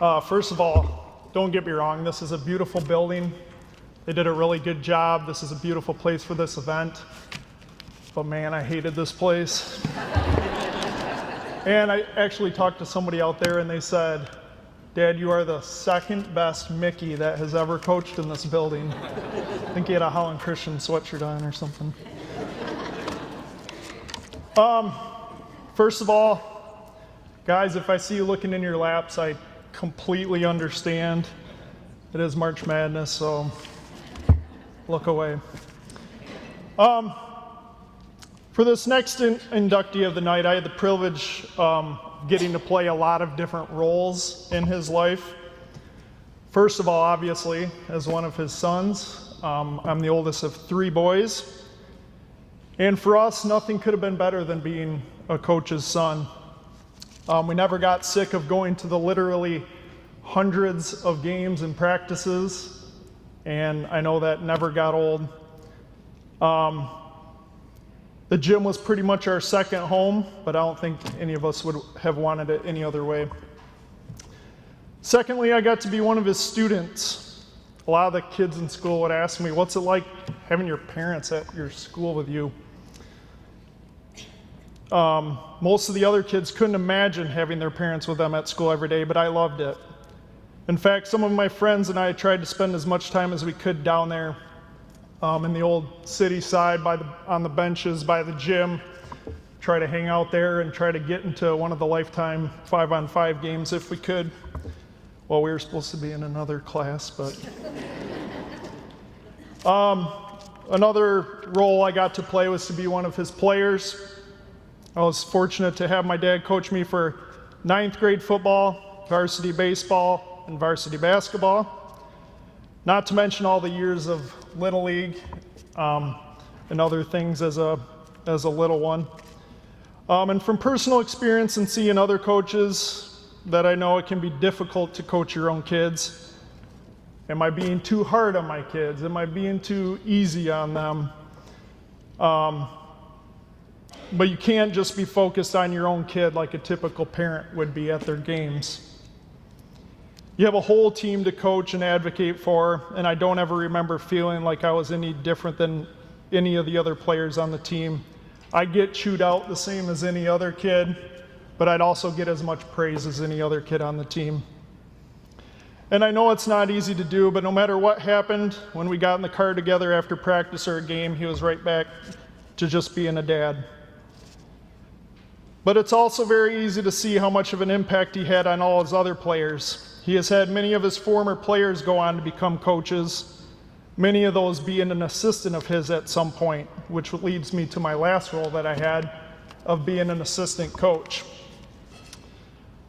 First of all, don't get me wrong, this is a beautiful building. They did a really good job. This is a beautiful place for this event. But man, I hated this place. And I actually talked to somebody out there and they said, Dad, you are the second best Mickey that has ever coached in this building. I think he had a Holland Christian sweatshirt on or something. First of all, guys, if I see you looking in your laps, I completely understand. It is March Madness, so look away. For this next inductee of the night, I had the privilege getting to play a lot of different roles in his life. First of all, obviously, as one of his sons, I'm the oldest of 3 boys. And for us, nothing could have been better than being a coach's son. We never got sick of going to the literally hundreds of games and practices, and I know that never got old. The gym was pretty much our second home, but I don't think any of us would have wanted it any other way. Secondly, I got to be one of his students. A lot of the kids in school would ask me, what's it like having your parents at your school with you? Most of the other kids couldn't imagine having their parents with them at school every day, but I loved it. In fact, some of my friends and I tried to spend as much time as we could down there in the old city side on the benches by the gym, try to hang out there and try to get into one of the Lifetime 5-on-5 games if we could. Well, we were supposed to be in another class, but another role I got to play was to be one of his players. I was fortunate to have my dad coach me for 9th grade football, varsity baseball, and varsity basketball. Not to mention all the years of Little League and other things as a little one. And from personal experience and seeing other coaches that I know, it can be difficult to coach your own kids. Am I being too hard on my kids? Am I being too easy on them? But you can't just be focused on your own kid like a typical parent would be at their games. You have a whole team to coach and advocate for, and I don't ever remember feeling like I was any different than any of the other players on the team. I get chewed out the same as any other kid, but I'd also get as much praise as any other kid on the team. And I know it's not easy to do, but no matter what happened, when we got in the car together after practice or a game, he was right back to just being a dad. But it's also very easy to see how much of an impact he had on all his other players. He has had many of his former players go on to become coaches, many of those being an assistant of his at some point, which leads me to my last role that I had of being an assistant coach.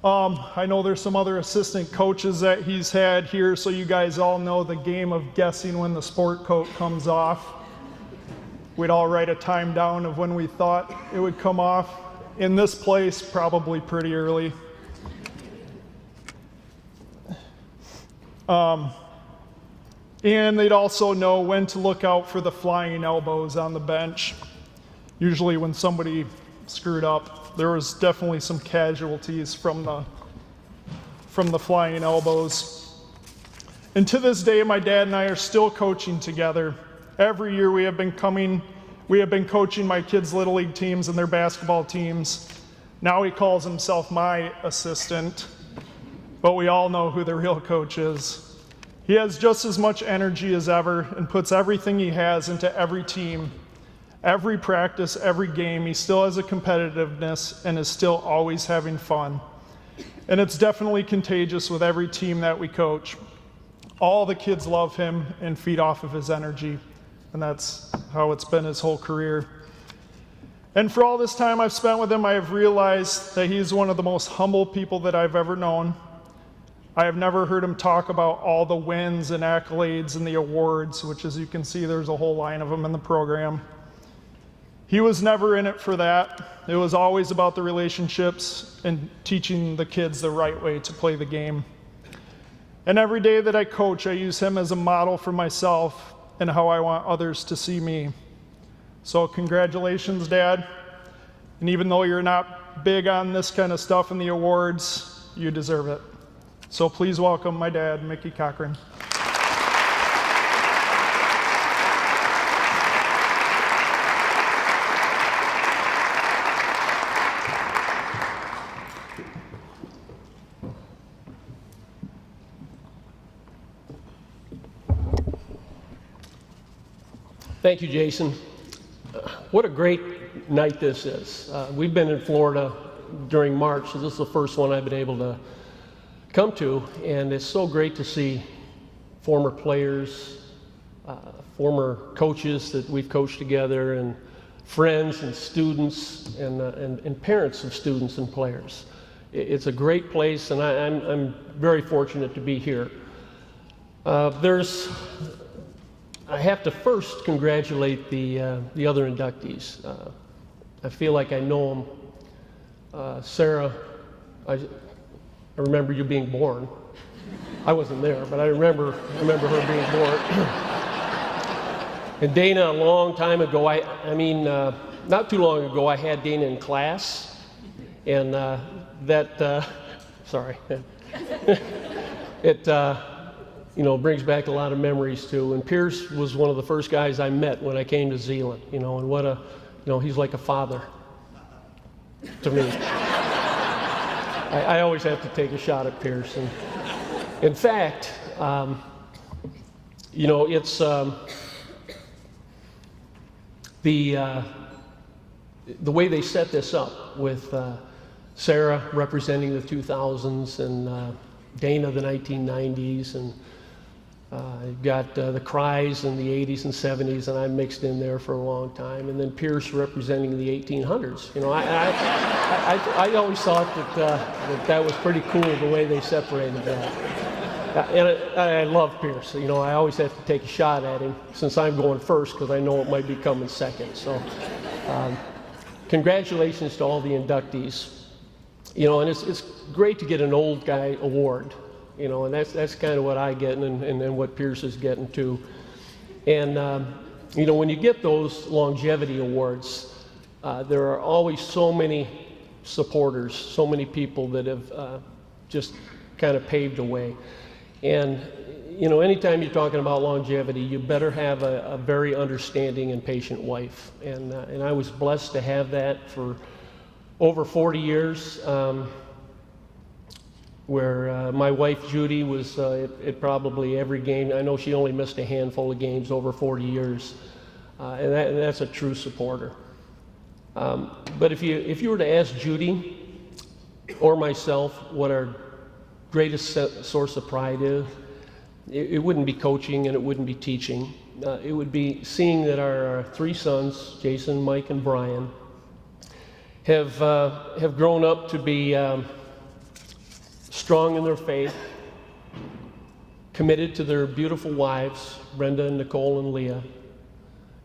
I know there's some other assistant coaches that he's had here, so you guys all know the game of guessing when the sport coat comes off. We'd all write a time down of when we thought it would come off. In this place, probably pretty early. And they'd also know when to look out for the flying elbows on the bench. Usually when somebody screwed up, there was definitely some casualties from the flying elbows. And to this day, my dad and I are still coaching together. Every year we have been coaching my kids' Little League teams and their basketball teams. Now he calls himself my assistant, but we all know who the real coach is. He has just as much energy as ever and puts everything he has into every team, every practice, every game. He still has a competitiveness and is still always having fun. And it's definitely contagious with every team that we coach. All the kids love him and feed off of his energy. And that's how it's been his whole career. And for all this time I've spent with him, I have realized that he's one of the most humble people that I've ever known. I have never heard him talk about all the wins and accolades and the awards, which, as you can see, there's a whole line of them in the program. He was never in it for that. It was always about the relationships and teaching the kids the right way to play the game. And every day that I coach, I use him as a model for myself and how I want others to see me. So congratulations, Dad. And even though you're not big on this kind of stuff in the awards, you deserve it. So please welcome my dad, Mickey Cochran. Thank you, Jason. What a great night this is. We've been in Florida during March, so this is the first one I've been able to come to, and it's so great to see former players, former coaches that we've coached together, and friends and students and parents of students and players. It's a great place, and I'm very fortunate to be here. I have to first congratulate the other inductees. I feel like I know them. Sarah, I remember you being born. I wasn't there, but I remember her being born. And Dana, a long time ago, not too long ago, I had Dana in class, and sorry, it brings back a lot of memories too. And Pierce was one of the first guys I met when I came to Zeeland, and he's like a father to me. I always have to take a shot at Pierce. And in fact, it's the way they set this up with Sarah representing the 2000s and Dana the 1990s, and you've got the Cries in the 80s and 70s, and I mixed in there for a long time, and then Pierce representing the 1800s. I always thought that was pretty cool the way they separated that. And I love Pierce. I always have to take a shot at him since I'm going first because I know it might be coming second. So congratulations to all the inductees. And it's great to get an old guy award. And that's kind of what I get and what Pierce is getting too. And, when you get those longevity awards, there are always so many supporters, so many people that have just kind of paved the way. And, anytime you're talking about longevity, you better have a very understanding and patient wife. And I was blessed to have that for over 40 years. Where my wife Judy was at probably every game. I know she only missed a handful of games over 40 years, and that's a true supporter. But if you were to ask Judy or myself what our greatest source of pride is, it wouldn't be coaching and it wouldn't be teaching. It would be seeing that our three sons, Jason, Mike, and Brian, have grown up to be strong in their faith, committed to their beautiful wives, Brenda and Nicole and Leah,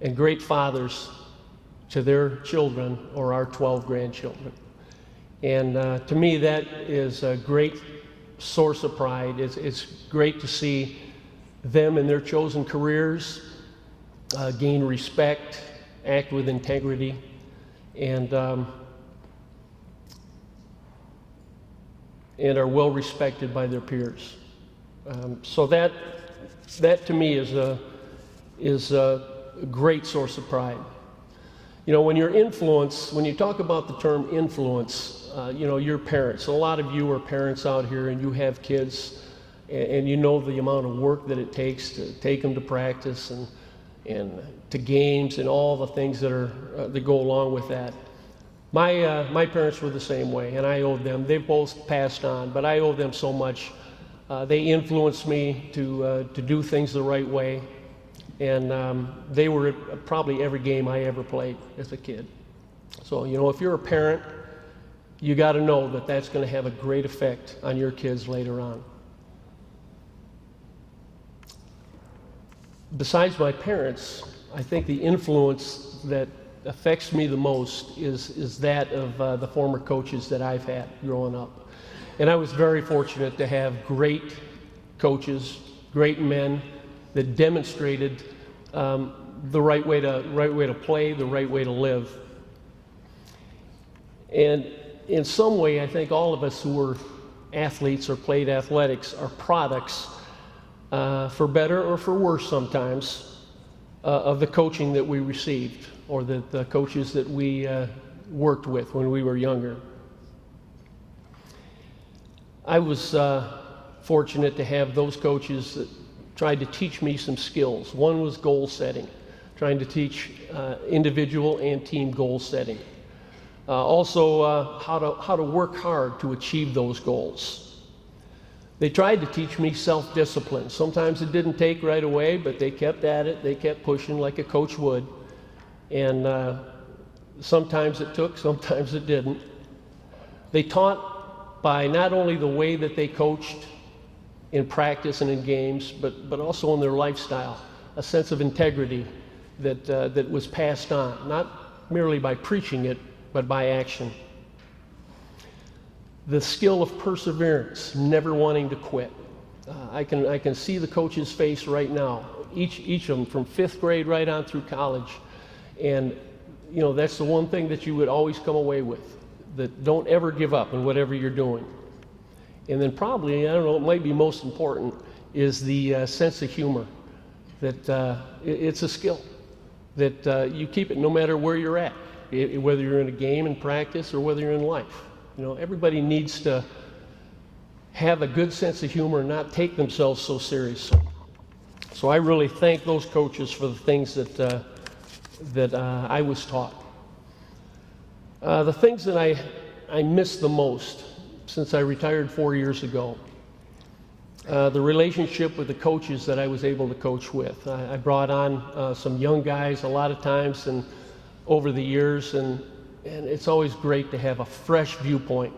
and great fathers to their children or our 12 grandchildren. And to me, that is a great source of pride. It's great to see them in their chosen careers gain respect, act with integrity, and are well respected by their peers. So that to me is a great source of pride. When you talk about the term influence, your parents. A lot of you are parents out here and you have kids, and you know the amount of work that it takes to take them to practice and to games and all the things that go along with that. My parents were the same way, and I owed them. They've both passed on, but I owe them so much. They influenced me to do things the right way, and they were at probably every game I ever played as a kid. So, if you're a parent, you got to know that that's going to have a great effect on your kids later on. Besides my parents, I think the influence that affects me the most is that of the former coaches that I've had growing up. And I was very fortunate to have great coaches, great men that demonstrated the right way to play, the right way to live. And in some way, I think all of us who were athletes or played athletics are products, for better or for worse sometimes, of the coaching that we received or the coaches that we worked with when we were younger. I was fortunate to have those coaches that tried to teach me some skills. One was goal setting, trying to teach individual and team goal setting. Also, how to work hard to achieve those goals. They tried to teach me self-discipline. Sometimes it didn't take right away, but they kept at it. They kept pushing like a coach would. And sometimes it took, sometimes it didn't. They taught by not only the way that they coached in practice and in games, but also in their lifestyle, a sense of integrity that was passed on, not merely by preaching it, but by action. The skill of perseverance, never wanting to quit. I can see the coach's face right now, each of them from 5th grade right on through college. And you know, that's the one thing that you would always come away with, that don't ever give up in whatever you're doing. And then probably, I don't know, it might be most important, is the sense of humor. That it's a skill, that you keep it no matter where you're at, whether you're in a game in practice or whether you're in life. You know, everybody needs to have a good sense of humor and not take themselves so seriously. So I really thank those coaches for the things that I was taught. The things that I miss the most since I retired 4 years ago, the relationship with the coaches that I was able to coach with. I brought on some young guys a lot of times and over the years, and it's always great to have a fresh viewpoint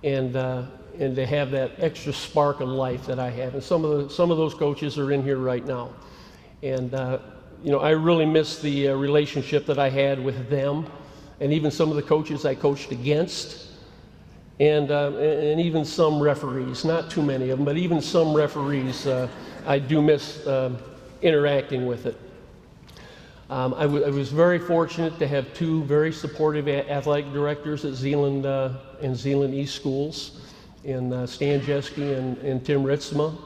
and to have that extra spark of life that I have. And some of those coaches are in here right now. And you know, I really miss the relationship that I had with them, and even some of the coaches I coached against, and even some referees. Not too many of them, but even some referees, I do miss interacting with it. I was very fortunate to have two very supportive athletic directors at Zeeland and Zeeland East Schools, in Stan Jeske and Tim Ritzma,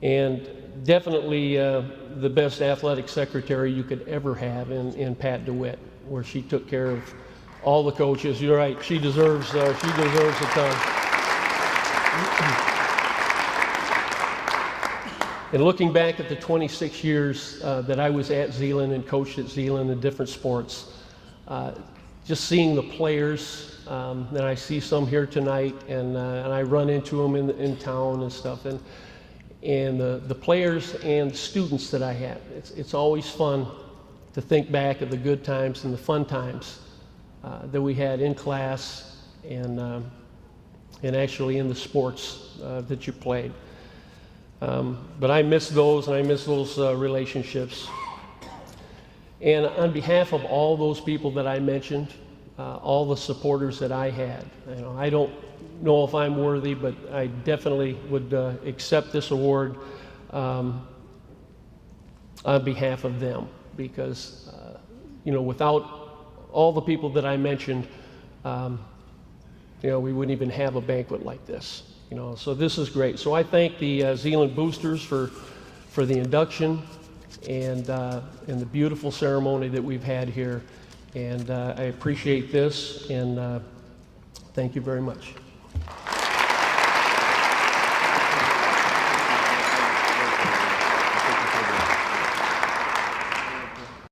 and definitely the best athletic secretary you could ever have in Pat DeWitt, where she took care of all the coaches. You're right, she deserves a ton. And looking back at the 26 years that I was at Zeeland and coached at Zeeland in different sports, just seeing the players, and I see some here tonight, and I run into them in town and stuff, and the players and students that I have, it's always fun to think back of the good times and the fun times that we had in class and actually in the sports that you played. But I miss those, and I miss those relationships. And on behalf of all those people that I mentioned, all the supporters that I had, you know, I don't know if I'm worthy, but I definitely would accept this award on behalf of them, because you know, without all the people that I mentioned, you know, we wouldn't even have a banquet like this. You know, so this is great. So I thank the Zeeland Boosters for the induction and the beautiful ceremony that we've had here, and I appreciate this, and thank you very much.